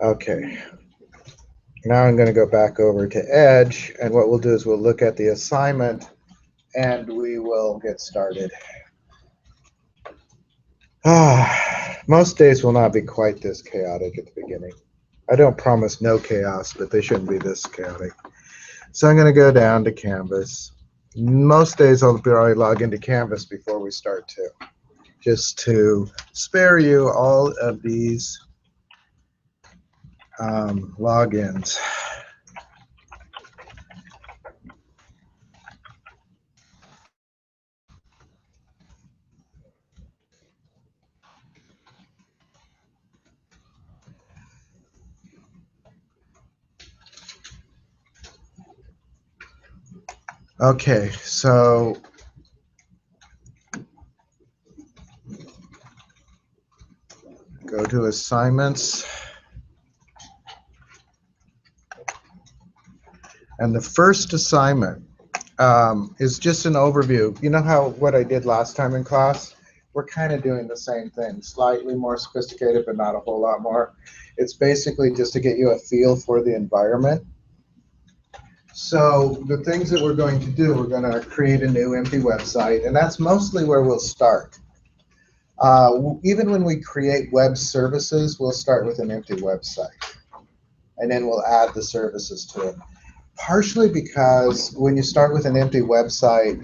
Okay. Now I'm going to go back over to Edge, and what we'll do is we'll look at the assignment, and we will get started. Most days will not be quite this chaotic at the beginning. I don't promise no chaos, but they shouldn't be this chaotic. So I'm going to go down to Canvas. Most days I'll probably log into Canvas before we start too, just to spare you all of these logins. Okay, so go to Assignments. And the first assignment is just an overview. You know how what I did last time in class? We're kind of doing the same thing, slightly more sophisticated, but not a whole lot more. It's basically just to get you a feel for the environment. So the things that we're going to do, we're going to create a new empty website, and that's mostly where we'll start. Even when we create web services, we'll start with an empty website, and then we'll add the services to it. Partially because when you start with an empty website,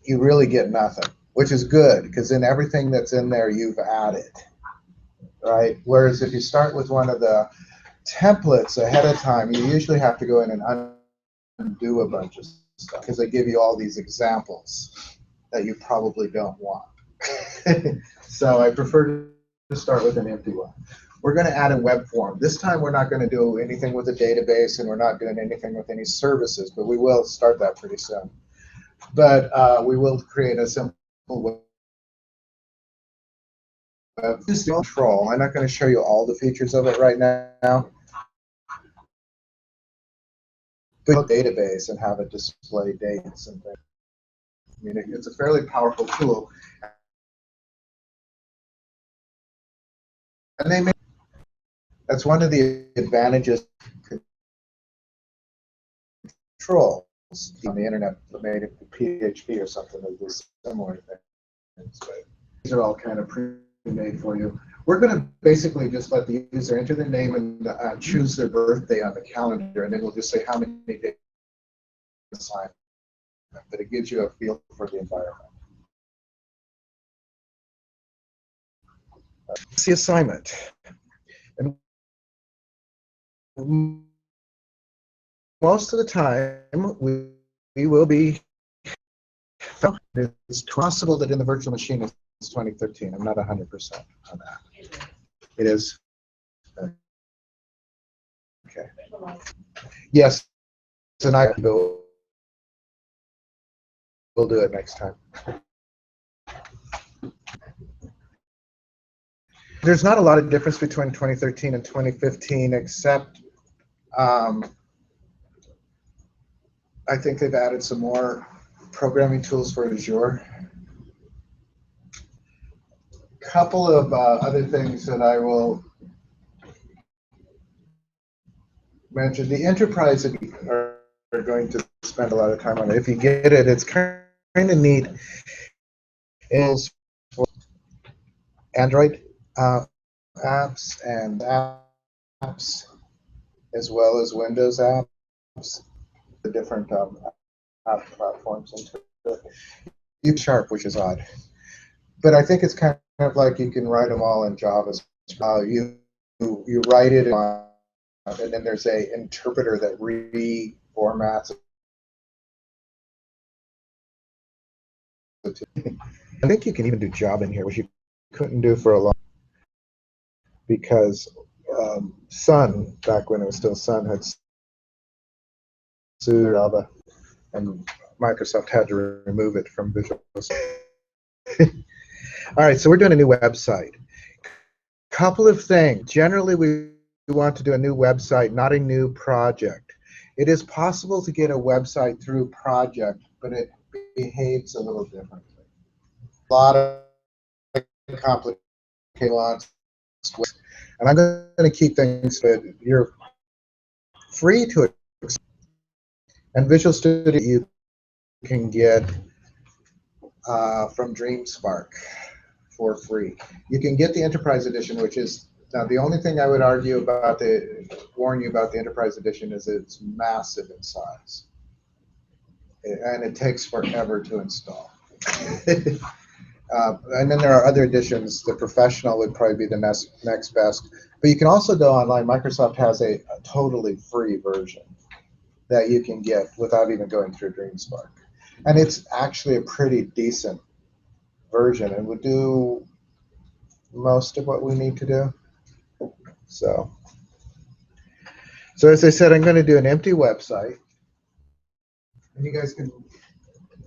you really get nothing, which is good, because then everything that's in there you've added, right? Whereas if you start with one of the templates ahead of time, you usually have to go in and undo a bunch of stuff, because they give you all these examples that you probably don't want. So I prefer to start with an empty one. We're going to add a web form. This time we're not going to do anything with a database, and we're not doing anything with any services, but we will start that pretty soon. But we will create a simple web control. I'm not going to show you all the features of it right now. Build a database and have it display dates and things. I mean, it's a fairly powerful tool. And they that's one of the advantages of controls on the internet that made it PHP or something of this similar things. But these are all kind of pre-made for you. We're going to basically just let the user enter their name and choose their birthday on the calendar, and then we'll just say how many days assignment. But it gives you a feel for the environment. It's the assignment. And most of the time, we will be. It's possible that in the virtual machine it's 2013. I'm not 100% on that. It is. Okay. Yes, and we'll do it next time. There's not a lot of difference between 2013 and 2015, except I think they've added some more programming tools for Azure. Couple of other things that I will mention. The enterprise are going to spend a lot of time on it. If you get it, it's kind of neat. Is for Android apps and apps, as well as Windows apps, the different app platforms into it. Sharp, which is odd, but I think it's kind of like you can write them all in Java. You write it on, and then there's a interpreter that reformats it. I think you can even do Java in here, which you couldn't do for a long time, because Sun, back when it was still Sun, had sued Java, and Microsoft had to remove it from Visual Studio. All right, so we're doing a new website. Couple of things. Generally, we want to do a new website, not a new project. It is possible to get a website through project, but it behaves a little differently. A lot of complicated ones And I'm going to keep things, but you're free to, and Visual Studio you can get from DreamSpark for free. You can get the Enterprise Edition, which is, now the only thing I would argue about warn you about the Enterprise Edition is it's massive in size. And it takes forever to install. And then there are other editions. The Professional would probably be the next best. But you can also go online. Microsoft has a totally free version that you can get without even going through DreamSpark. And it's actually a pretty decent version and would do most of what we need to do. So as I said, I'm going to do an empty website. And you guys can,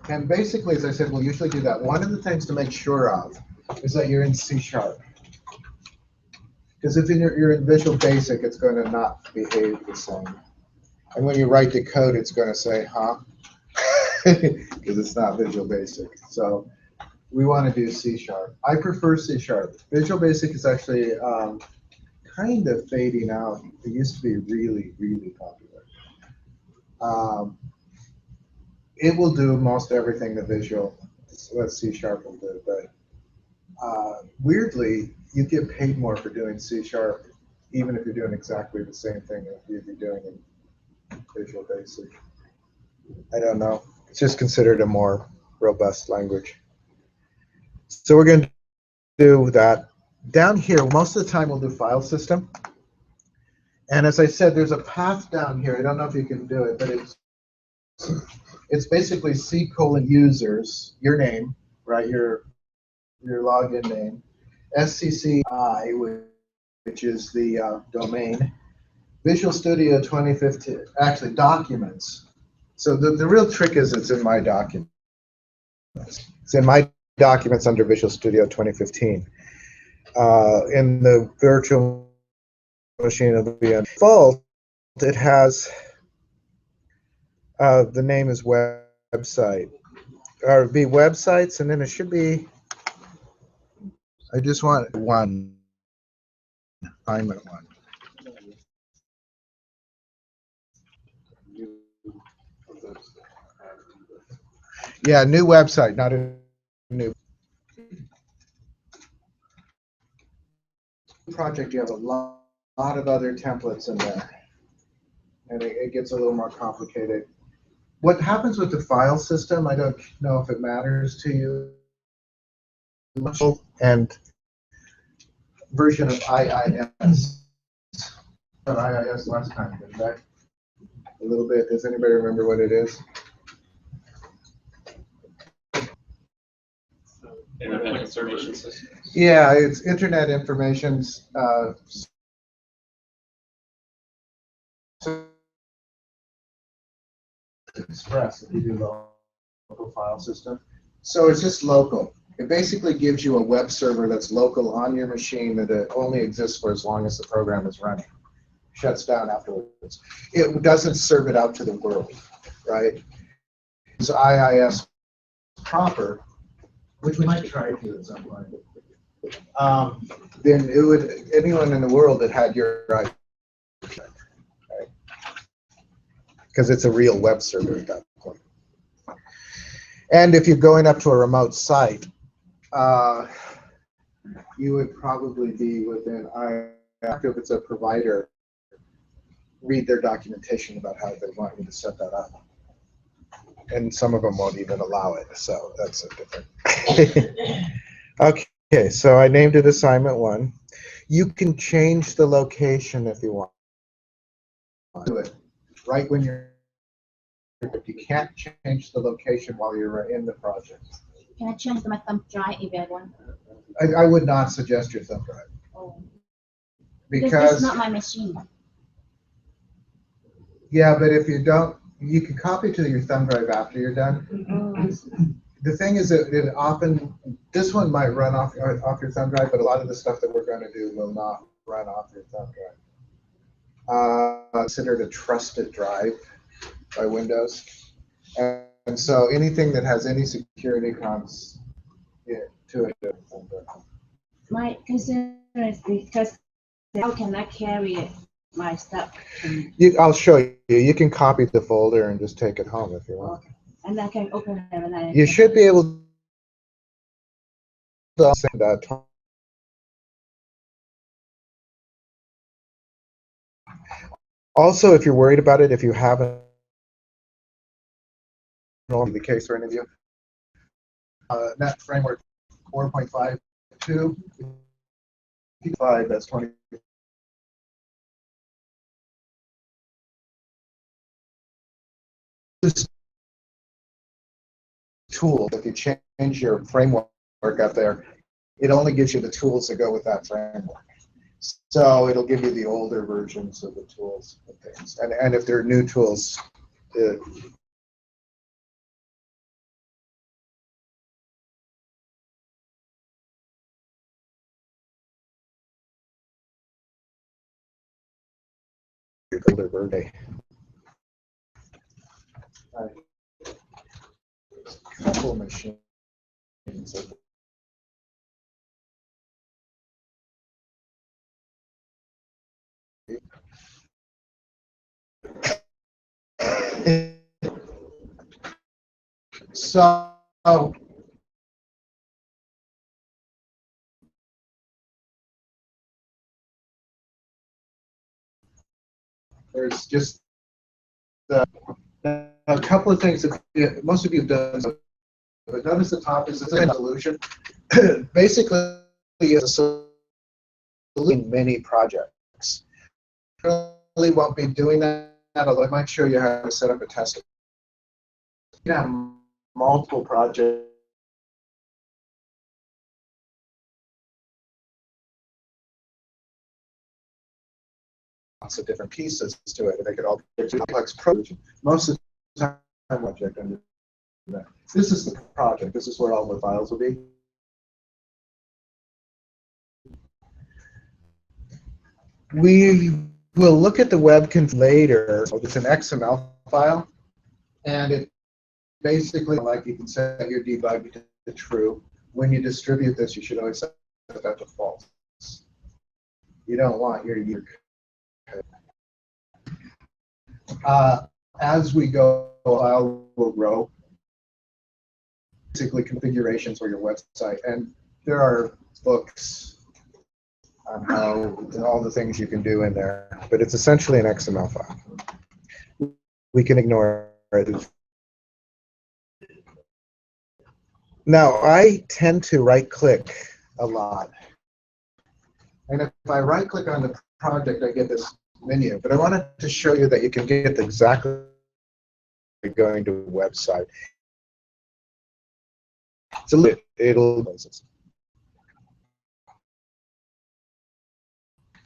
and basically, as I said, we'll usually do that. One of the things to make sure of is that you're in C#. Because if you're in Visual Basic, it's going to not behave the same. And when you write the code, it's going to say, huh? Because it's not Visual Basic. So we want to do C#. I prefer C#. Visual Basic is actually kind of fading out. It used to be really, really popular. It will do most everything the Visual, what C# will do, but weirdly, you get paid more for doing C#, even if you're doing exactly the same thing that you'd be doing in Visual Basic. I don't know. It's just considered a more robust language. So we're going to do that. Down here, most of the time we'll do file system. And as I said, there's a path down here. I don't know if you can do it, but it's basically C:users, your name, right? Your login name. SCCI, which is the domain. Visual Studio 2015, actually documents. So the real trick is it's in my documents. It's in my documents under Visual Studio 2015. In the virtual machine of the default, it has the name is website, or be websites, and then it should be. I just want one assignment one. Yeah, new website, not a new project. You have a lot of other templates in there, and it gets a little more complicated. What happens with the file system, I don't know if it matters to you. And version of IIS. IIS last time, didn't I? A little bit. Does anybody remember what it is? Internet Information System. Yeah, it's Internet Information Express, if you do local file system. So it's just local. It basically gives you a web server that's local on your machine that only exists for as long as the program is running. Shuts down afterwards. It doesn't serve it out to the world, right? So IIS proper, which we might try to at some point. Then it would, anyone in the world that had your right, because it's a real web server at that point. And if you're going up to a remote site, you would probably be within if it's a provider, read their documentation about how they want you to set that up. And some of them won't even allow it, so that's a different. Okay, so I named it assignment 1. You can change the location if you want. Do it right when you're. You can't change the location while you're in the project. Can I change my thumb drive if I want? I would not suggest your thumb drive. Oh. Because it's not my machine. Yeah, but if you don't, you can copy to your thumb drive after you're done. Oh. The thing is that it often, this one might run off your thumb drive, but a lot of the stuff that we're going to do will not run off your thumb drive. Considered a trusted drive by Windows. And so anything that has any security comes to it. My cousin is because how can I carry my stuff? I'll show you. You can copy the folder and just take it home if you want. Okay. And I can open it and I You should be able to send that. Also, if you're worried about it, if you haven't, the case for any of you, Net Framework 4.52, 5, that's 20. This tool, if you change your framework up there, it only gives you the tools that go with that framework. So it'll give you the older versions of the tools and things. And if there are new tools, older version. Couple machines. So there's just a couple of things that most of you have done. But notice the top is a solution. Basically, it's a solution in many projects. Really won't be doing that, although I might show you how to set up a test. You have multiple projects. Lots of different pieces to it, and they could all be complex project. Most of the time, project under that. This is the project. This is where all the files will be. We will look at the webconf later. It's an XML file, and it basically, like, you can set your debug to true. When you distribute this, you should always set that to false. You don't want your user code. As we go, the file will grow. Basically, configurations for your website, and there are books on how and all the things you can do in there, but it's essentially an XML file. We can ignore it. Now, I tend to right-click a lot, and if I right-click on the project, I get this menu. But I wanted to show you that you can get exactly going to a website. So it'll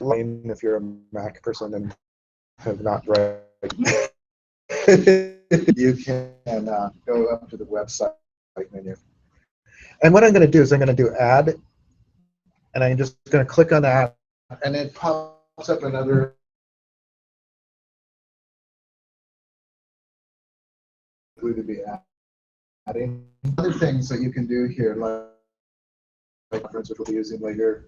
if you're a Mac person and have not read, you can go up to the website menu. And what I'm going to do is I'm going to do add, and I'm just going to click on that, and it pops up another to be adding. Other things that you can do here, like which we'll be using later.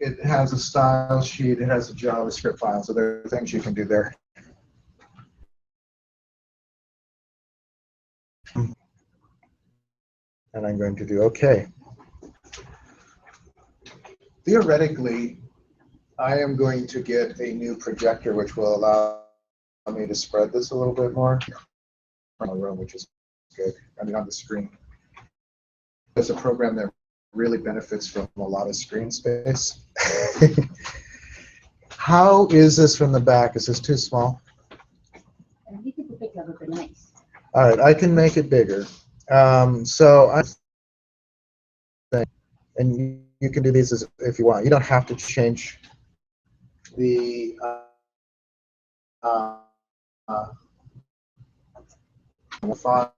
It has a style sheet, it has a JavaScript file, so there are things you can do there. And I'm going to do OK. Theoretically, I am going to get a new projector which will allow me to spread this a little bit more from the room, which is good. I mean, on the screen. It's a program that really benefits from a lot of screen space. How is this from the back? Is this too small? A little bit bigger would be nice. All right, I can make it bigger. So and you can do these if you want. You don't have to change the font.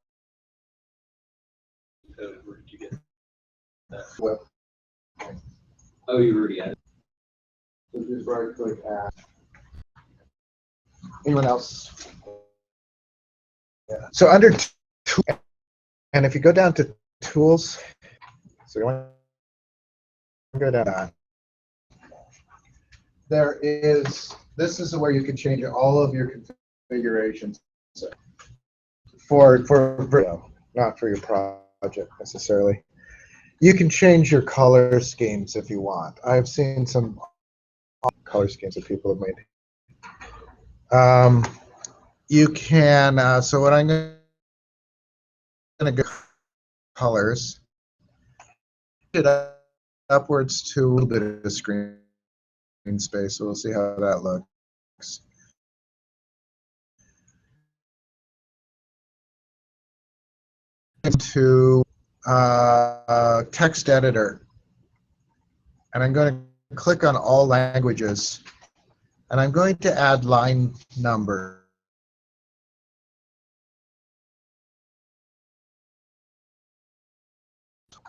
Where did you get that? Well, Oh, you already had it. so just right-click add. Anyone else? Yeah. So under and if you go down to tools, so you want to go down. this is where you can change all of your configurations for video, not for your project necessarily. You can change your color schemes if you want. I've seen some color schemes that people have made. You can, so what I'm going to go colors, it upwards to a little bit of screen space, so we'll see how that looks. Into text editor, and I'm going to click on all languages, and I'm going to add line number.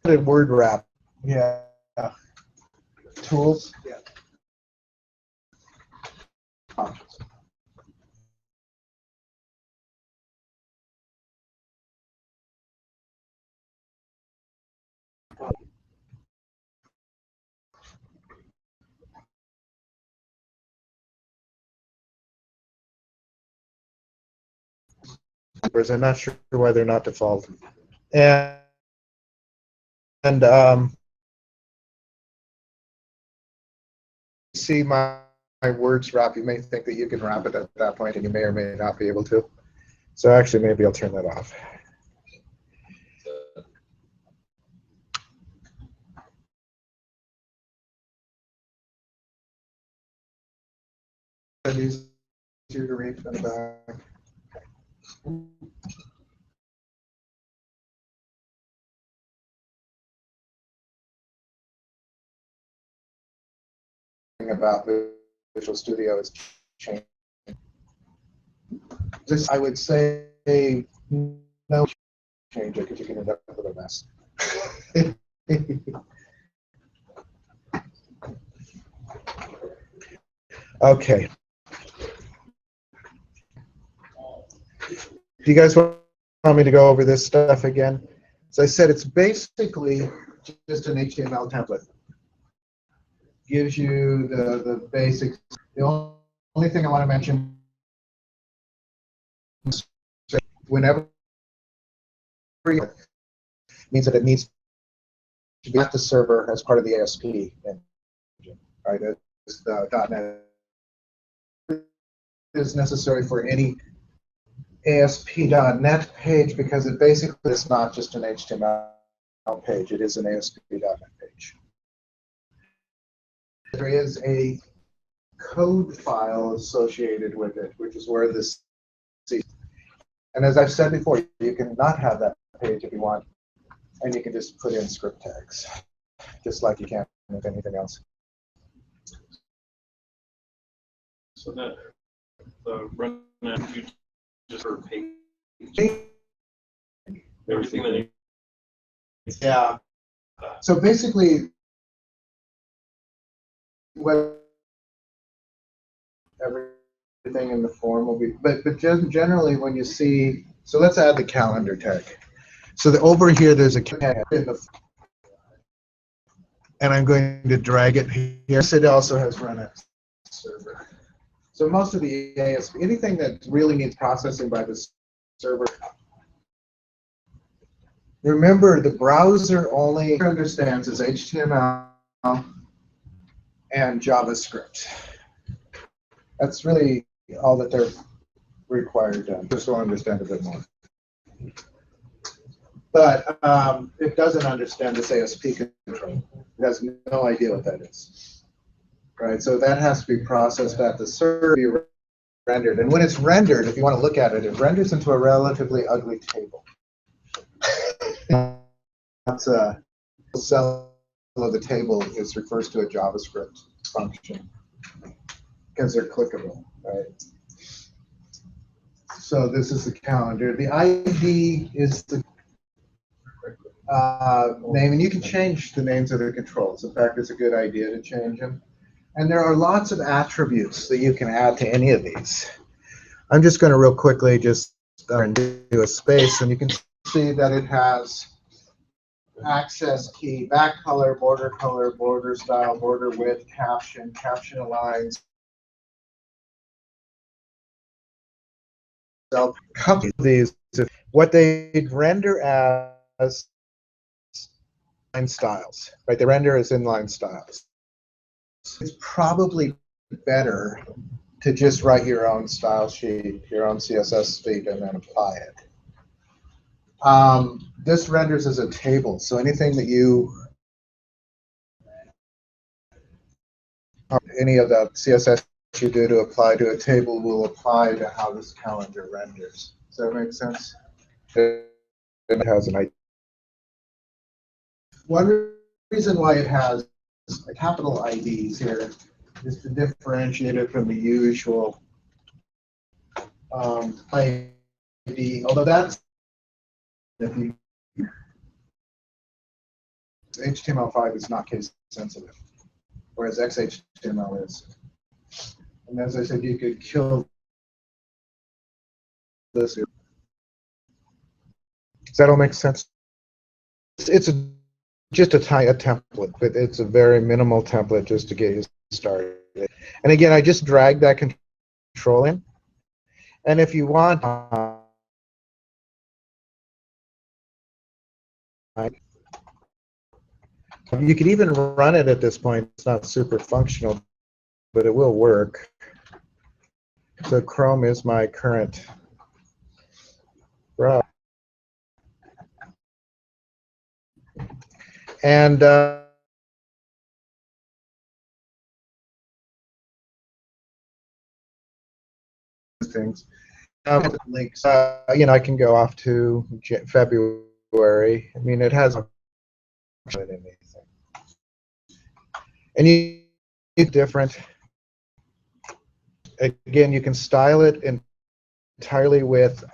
Word wrap, yeah. Tools, yeah. I'm not sure why they're not default. And see my words wrap. You may think that you can wrap it at that point, and you may or may not be able to. So actually, maybe I'll turn that off. Easier to read from the back. About Visual Studio is changing. This, I would say, no change it because you can end up with a mess. Okay. Do you guys want me to go over this stuff again? As I said, it's basically just an HTML template. Gives you the basics. The only thing I want to mention, whenever means that it needs to be at the server as part of the ASP engine, right? It's the .NET is necessary for any ASP.NET page because it basically is not just an HTML page; it is an ASP.NET page. There is a code file associated with it, which is where this. And as I've said before, you can not have that page if you want, and you can just put in script tags, just like you can with anything else. So that the run you just for page everything that you. Yeah. So basically, everything in the form will be, but generally when you see, so let's add the calendar tag. So over here there's a tag in the, and I'm going to drag it here. It also has run at server. So most of the ASP, anything that really needs processing by the server. Remember, the browser only understands is HTML and JavaScript. That's really all that they're required to. Just to understand a bit more. But it doesn't understand this ASP control. It has no idea what that is. Right? So that has to be processed at the server, be rendered. And when it's rendered, if you want to look at it, it renders into a relatively ugly table. That's a cell of the table is refers to a JavaScript function because they're clickable, right? So this is the calendar. The ID is the name, and you can change the names of the controls. In fact, it's a good idea to change them. And there are lots of attributes that you can add to any of these. I'm just going to real quickly just do a space, and you can see that it has access key, back color, border style, border width, caption, caption aligns. So a couple of these, what they render as inline styles, right? They render as inline styles. It's probably better to just write your own style sheet, your own CSS sheet, and then apply it. This renders as a table, so anything that any of the CSS you do to apply to a table will apply to how this calendar renders. Does that make sense? It has an ID. One reason why it has capital IDs here is to differentiate it from the usual ID, although that's if you HTML5 is not case sensitive, whereas XHTML is. And as I said, you could kill this. Does that all make sense? It's just a template, but it's a very minimal template just to get you started. And again, I just drag that control in. And if you want, you could even run it at this point. It's not super functional, but it will work. So Chrome is my current browser. And things. Links. You know, I can go off to February. I mean, it has anything. And you different. Again, you can style it entirely with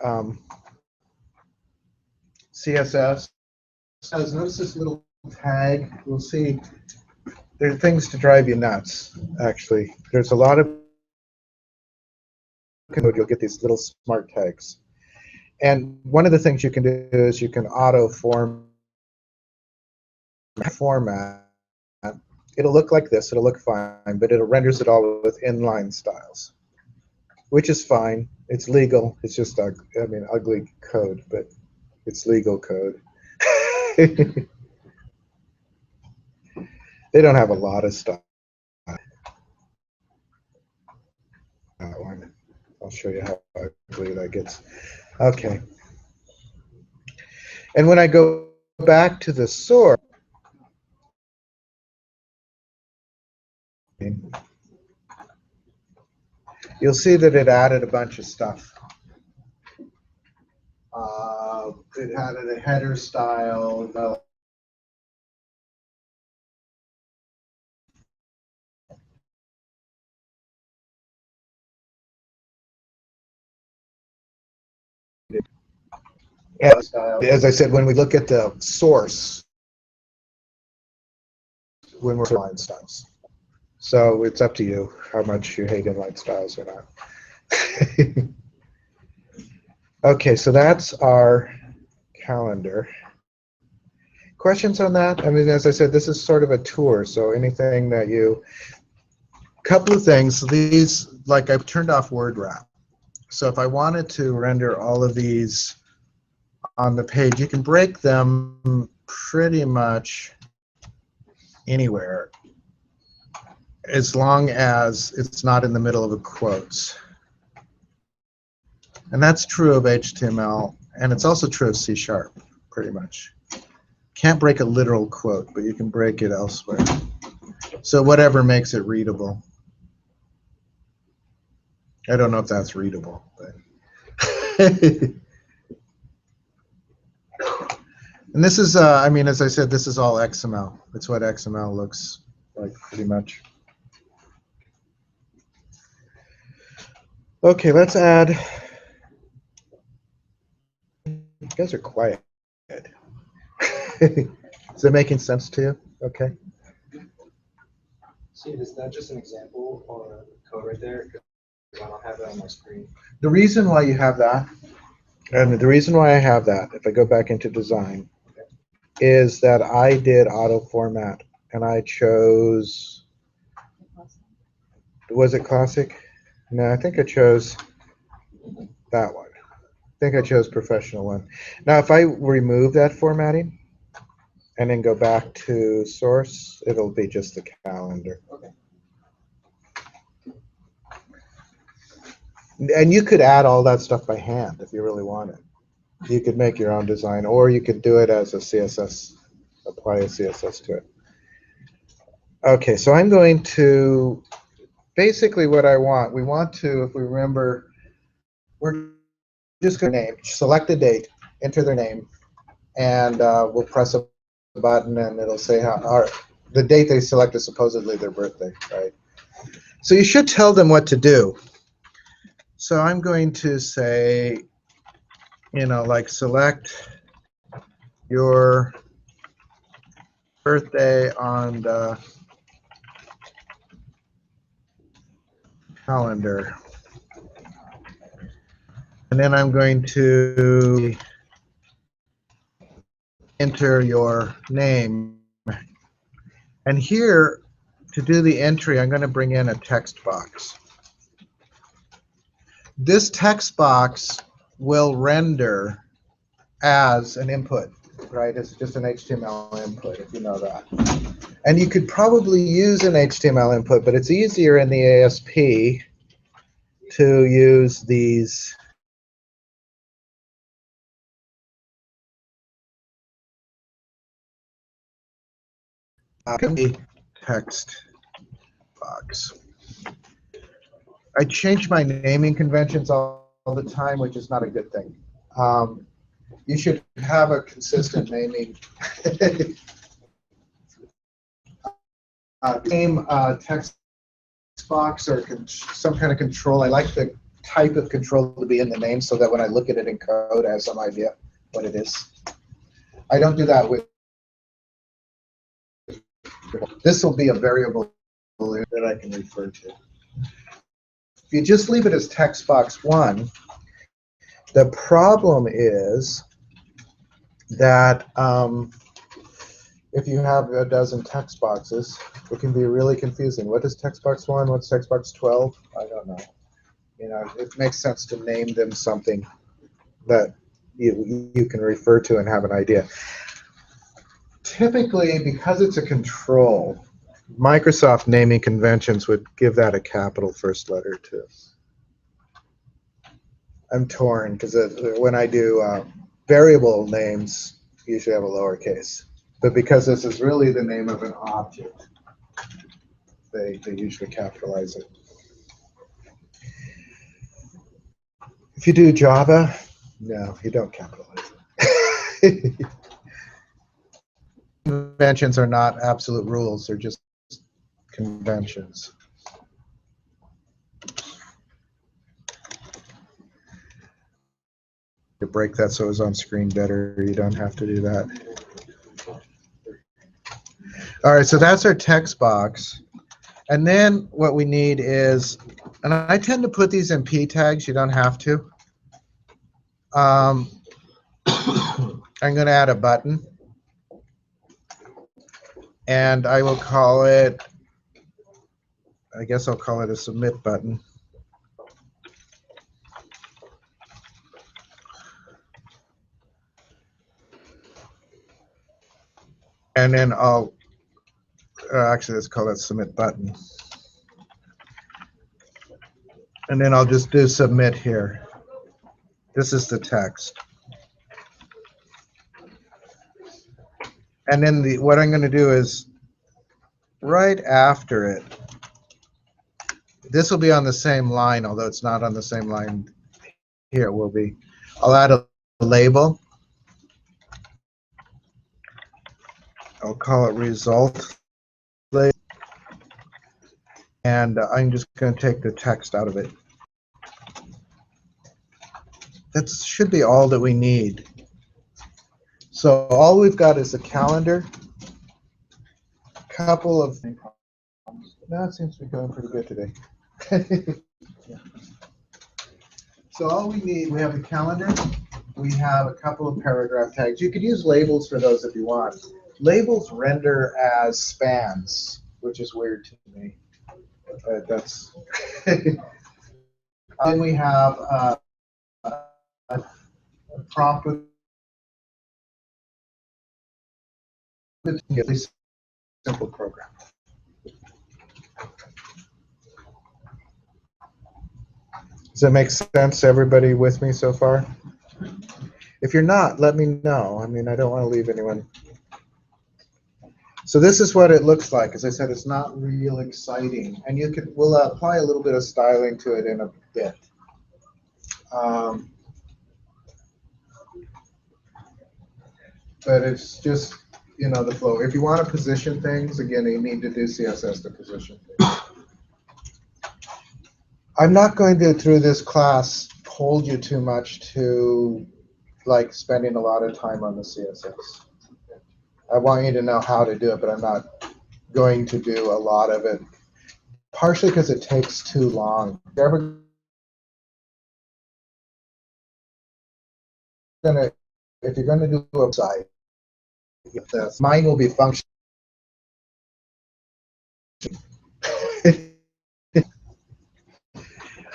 CSS. Notice this little tag. We'll see. There are things to drive you nuts. Actually, there's a lot of code. You'll get these little smart tags. And one of the things you can do is you can auto format. It'll look like this. It'll look fine, but it renders it all with inline styles, which is fine. It's legal. It's just, ugly code, but it's legal code. They don't have a lot of stuff. That one. I'll show you how ugly that gets. Okay. And when I go back to the source, you'll see that it added a bunch of stuff. It added a header style. As I said, when we look at the source, when we're inline styles. So it's up to you how much you hate inline styles or not. Okay, so that's our calendar. Questions on that? I mean, as I said, this is sort of a tour, so anything that couple of things. These, like I've turned off word wrap. So if I wanted to render all of these on the page, you can break them pretty much anywhere, as long as it's not in the middle of a quotes. And that's true of HTML, and it's also true of C#, pretty much. Can't break a literal quote, but you can break it elsewhere. So whatever makes it readable. I don't know if that's readable, but. And this is, I mean, as I said, this is all XML. It's what XML looks like, pretty much. Okay, let's add. You guys are quiet. Is it making sense to you? Okay. See, is that just an example or code right there? I don't have that on my screen. The reason why you have that, and the reason why I have that, if I go back into design, is that I did auto format, and I chose, was it classic? No, I think I chose that one. I think I chose professional one. Now, if I remove that formatting and then go back to source, it'll be just the calendar. Okay. And you could add all that stuff by hand if you really wanted. You could make your own design, or you could do it as a CSS, apply a CSS to it. Okay, so I'm going to, basically what I want, we want to, if we remember, we're just going to name, select a date, enter their name, and we'll press a button and it'll say how, or the date they select is supposedly their birthday, right? So you should tell them what to do. So I'm going to say, you know, like select your birthday on the calendar. And then I'm going to enter your name. And here, to do the entry, I'm going to bring in a text box. This text box will render as an input, right? It's just an HTML input, if you know that. And you could probably use an HTML input, but it's easier in the ASP to use these text box. I change my naming conventions all the time, which is not a good thing. You should have a consistent naming. Name text box or some kind of control. I like the type of control to be in the name so that when I look at it in code, I have some idea what it is. I don't do that with. This will be a variable that I can refer to. If you just leave it as text box 1, the problem is that if you have a dozen text boxes, it can be really confusing. What is text box 1? What's text box 12? I don't know. You know, it makes sense to name them something that you can refer to and have an idea. Typically, because it's a control, Microsoft naming conventions would give that a capital first letter too. I'm torn because when I do variable names, usually have a lowercase. But because this is really the name of an object, they usually capitalize it. If you do Java, no, you don't capitalize it. Conventions are not absolute rules, they're just conventions. To break that so it's on screen better, you don't have to do that. All right, so that's our text box. And then what we need is, and I tend to put these in P tags, you don't have to. I'm going to add a button. And I will call it, I guess I'll call it a submit button. And then I'll, actually let's call it submit button. And then I'll just do submit here. This is the text. And then what I'm going to do is right after it, this will be on the same line, although it's not on the same line here. It will be. I'll add a label. I'll call it result. And I'm just going to take the text out of it. That should be all that we need. So all we've got is a calendar, a couple of, that seems to be going pretty good today. Yeah. So all we need, we have the calendar, we have a couple of paragraph tags. You could use labels for those if you want. Labels render as spans, which is weird to me. That's then we have a prompt with a really simple program. Does that make sense to everybody with me so far? If you're not, let me know. I mean, I don't want to leave anyone. So this is what it looks like. As I said, it's not real exciting. And we'll apply a little bit of styling to it in a bit. But it's just, the flow. If you want to position things, again, you need to do CSS to position things. I'm not going to, through this class, hold you too much to like spending a lot of time on the CSS. I want you to know how to do it, but I'm not going to do a lot of it, partially because it takes too long. If you're going to do a website, mine will be functional.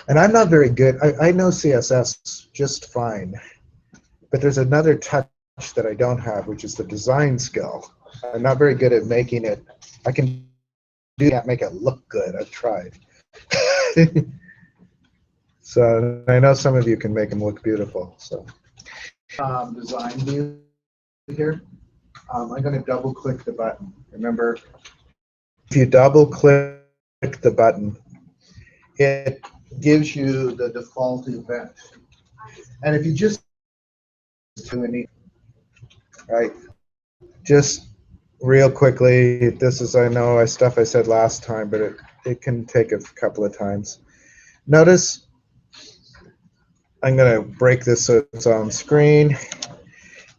And I'm not very good. I know CSS just fine, but there's another touch that I don't have, which is the design skill. I'm not very good at making it. I can do that, make it look good. I've tried. So I know some of you can make them look beautiful. So design view here. I'm going to double click the button. Remember, if you double click the button, it gives you the default event. And if you just do any, right, just real quickly, this is, I know, stuff I said last time, but it can take a couple of times. Notice, I'm going to break this so it's on screen.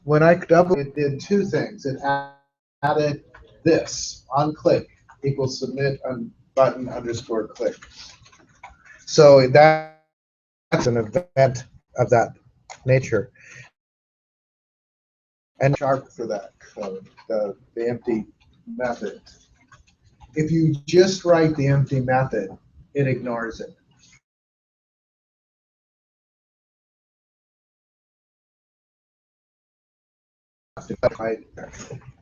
When I double, it did two things. It added this, on click equals submit on button underscore click. So that's an event of that nature. And sharp for that code, the empty method. If you just write the empty method, it ignores it.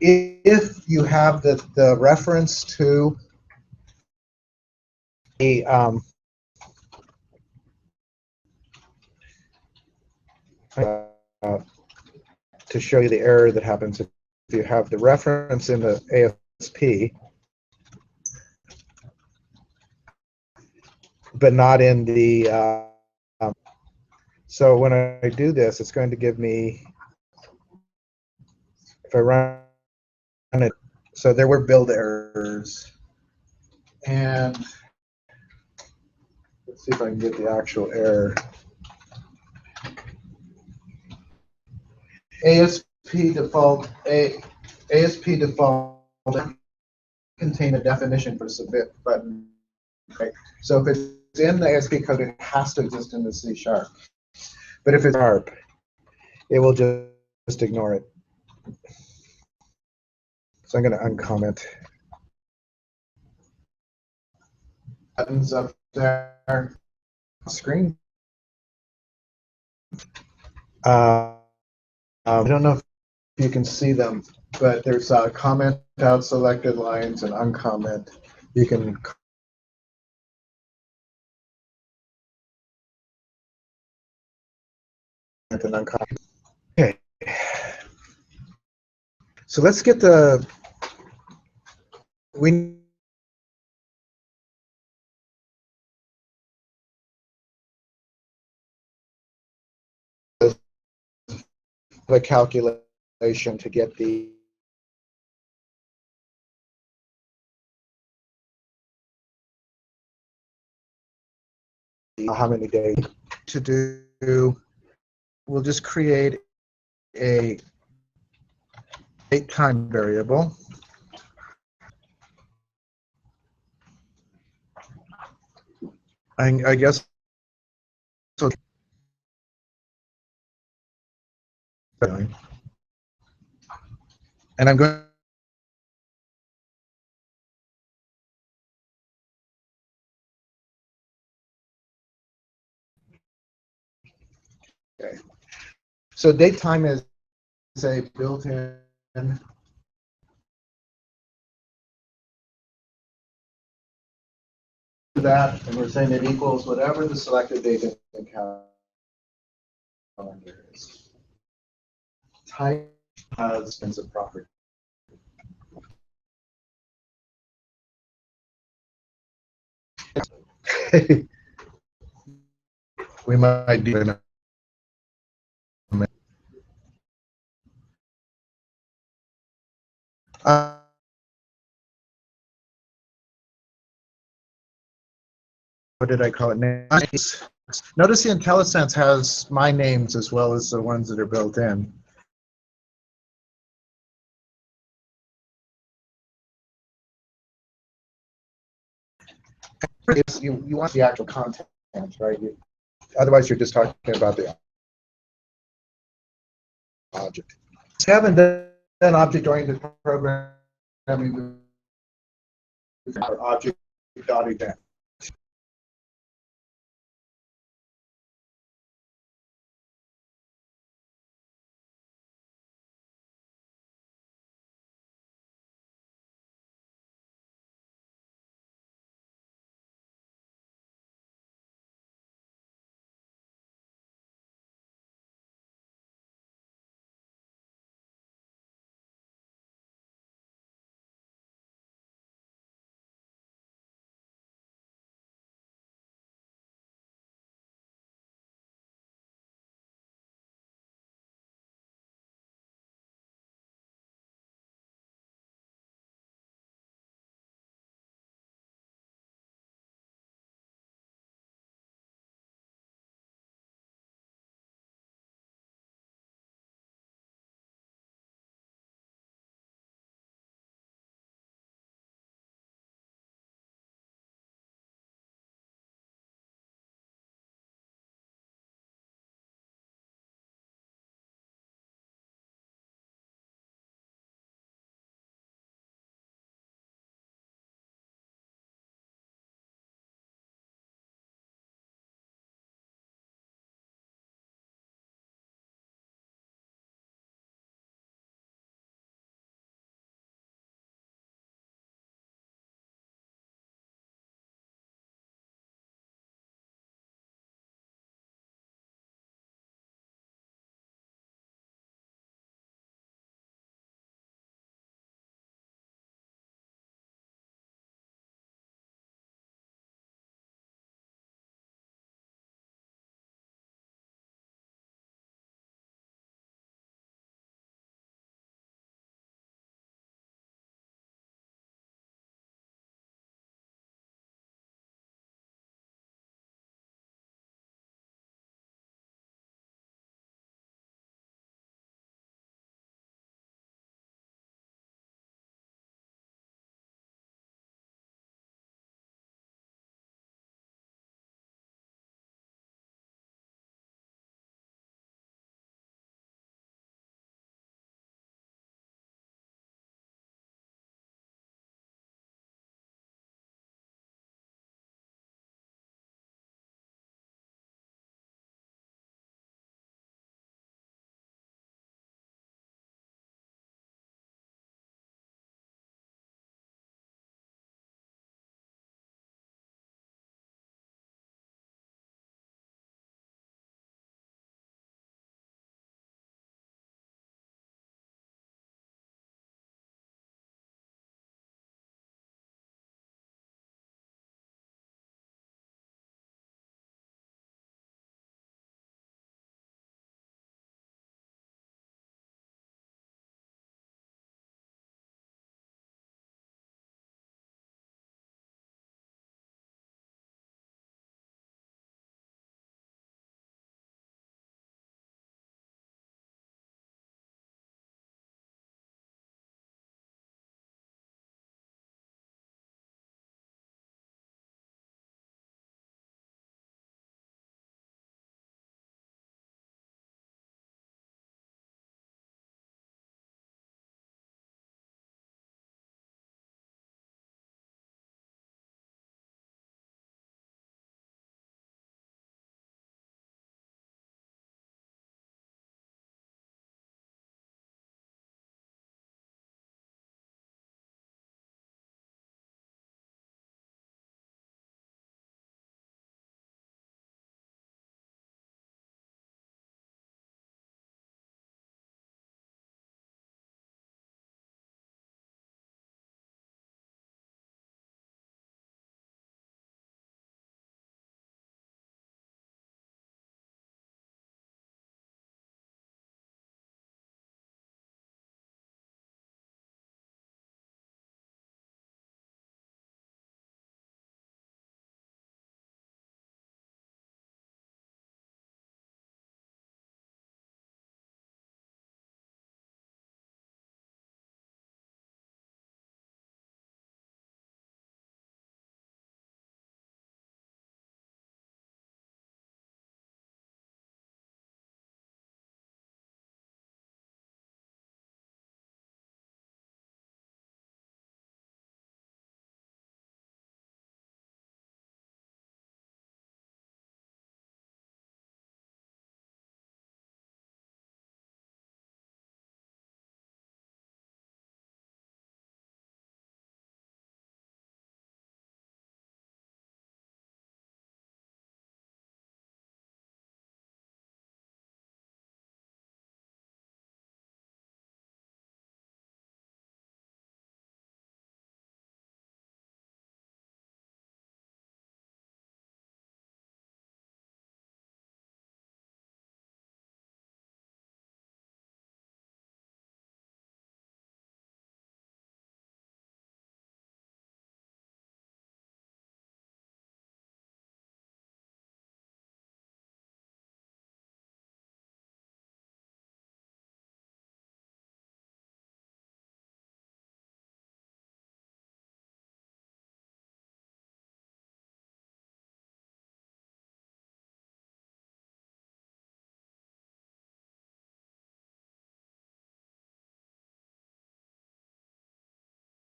If you have the reference to a to show you the error that happens if you have the reference in the ASP, but not in the. So when I do this, it's going to give me, if I run it, so there were build errors. And let's see if I can get the actual error. ASP default contain a definition for submit button. Right? So if it's in the ASP code, it has to exist in the C#. But if it's sharp, it will just ignore it. So I'm going to uncomment. Buttons up there, screen. I don't know if you can see them, but there's comment out selected lines and uncomment. You can comment and uncomment. Okay. So let's get the calculation to get the how many days to do. We'll just create a date time variable. I guess so. And I'm going. Okay. So date time is a built-in that, and we're saying it equals whatever the selected date in the calendar is. Type has expensive property. We might do it. What did I call it? Names. Notice the IntelliSense has my names as well as the ones that are built in. You want the actual content, right? Otherwise, you're just talking about the object. We haven't done object-oriented programming or object.event.